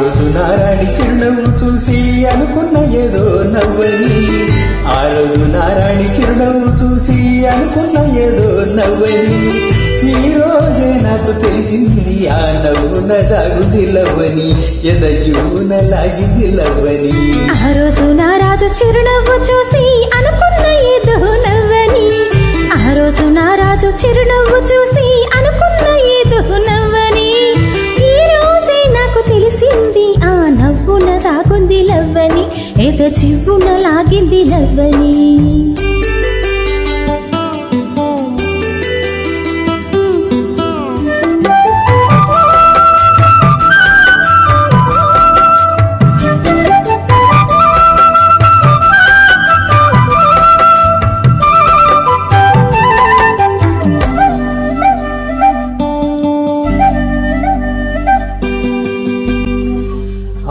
రోజు నారాణి చిరునవ్వు చూసి అనుకున్న ఏదో నవ్వని, ఆ రోజు నారాణి చిరునవ్వు చూసి అనుకున్న ఏదో నవ్వని, ఈ రోజే నాకు తెలిసింది ఆ నవ్వున దాగుంది లవ్వని, ఎద జీవున లాగింది లవ్వని. ఆ రోజు నారాజు చిరునవ్వు చూసి అనుకున్న ఏదో నవ్వని, ఆ రోజు నారాజు చిరునవ్వు చూసి అనుకున్న ఏదో నవ్వని, ఈ రోజే నాకు తెలిసింది ఆ నవ్వున దాగుంది లవ్వని, ఎద జీవున లాగింది లవ్వని.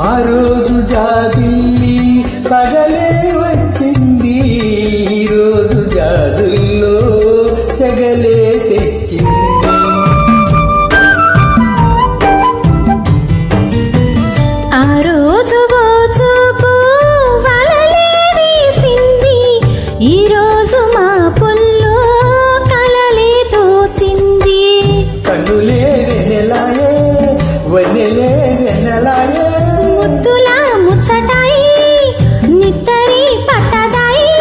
ఆ రోజు జాబిల్లి పగలే వచ్చింది, ఈ రోజు జాజుల్లో సెగలే తెచ్చింది. ఆ రోజు చూపు వలలే వేసింది, ఈ రోజు మా పుల్లో కలలే తోచింది. కన్నులే వెన్నెలాయే వన్నెలే వెన్నెలాయే, ముద్దులా ముచ్చటాయి నిత్తరి పట్టదాయి,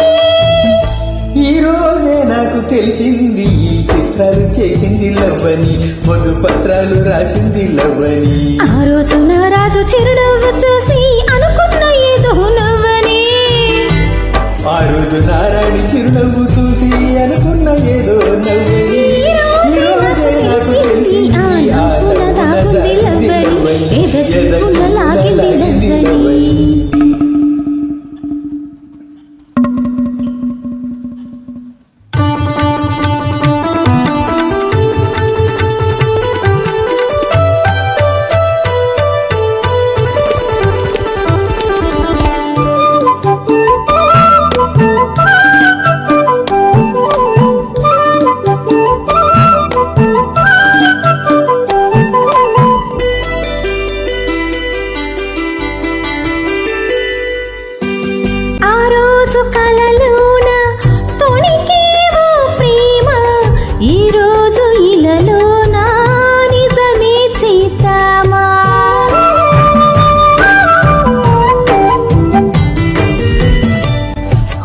ఈ రోజే నాకు తెలిసింది ఈ చిత్రాలు చేసింది లవ్వని, మధు పత్రాలు రాసింది లవ్వని. ఆ రోజు నారాజు చిరునవ్వు చూసి అనుకున్న ఏదో నవ్వని, ఆ రోజు నారాయణి చిరునవ్వు చూసి అనుకున్న ఏదో నవ్వని, ఈ రోజే నాకు తెలిసింది ఆ నవ్వున దాగింది లవ్వని, ఎద జీవున లాగింది లవ్వని. కలలోన తొణికేవో ప్రేమ, ఈ రోజు ఇలలోన నిజమే చేద్దామా.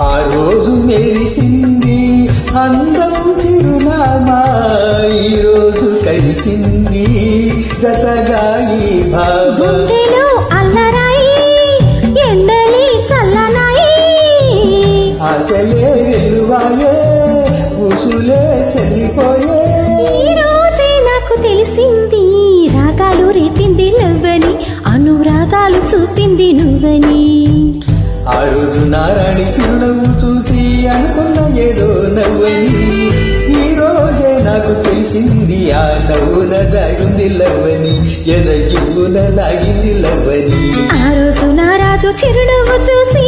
ఆ రోజు మెరిసింది అందం చిరునామా, ఈ రోజు కలిసింది జతగా ఈ భామ. గుండెలో అల్లరాయి ఎండలి చల్లనాయి, ఆశలే వెలువాయే ఉసులే చెల్లిపోయే, ఈ రోజే నాకు తెలిసింది రాగాలు రేపింది లవ్వని, అనురాగాలు చూపింది నువ్వని. ఆ రోజు నారాణి చిరునవ్వు చూసి అనుకున్న ఏదో నవ్వని, ఈ రోజే నాకు తెలిసింది ఆ నవ్వున దాగింది లవ్వని, ఎద జీవున లాగింది లవ్వని. ఆ రోజు నారాజు చిరునవ్వు చూసి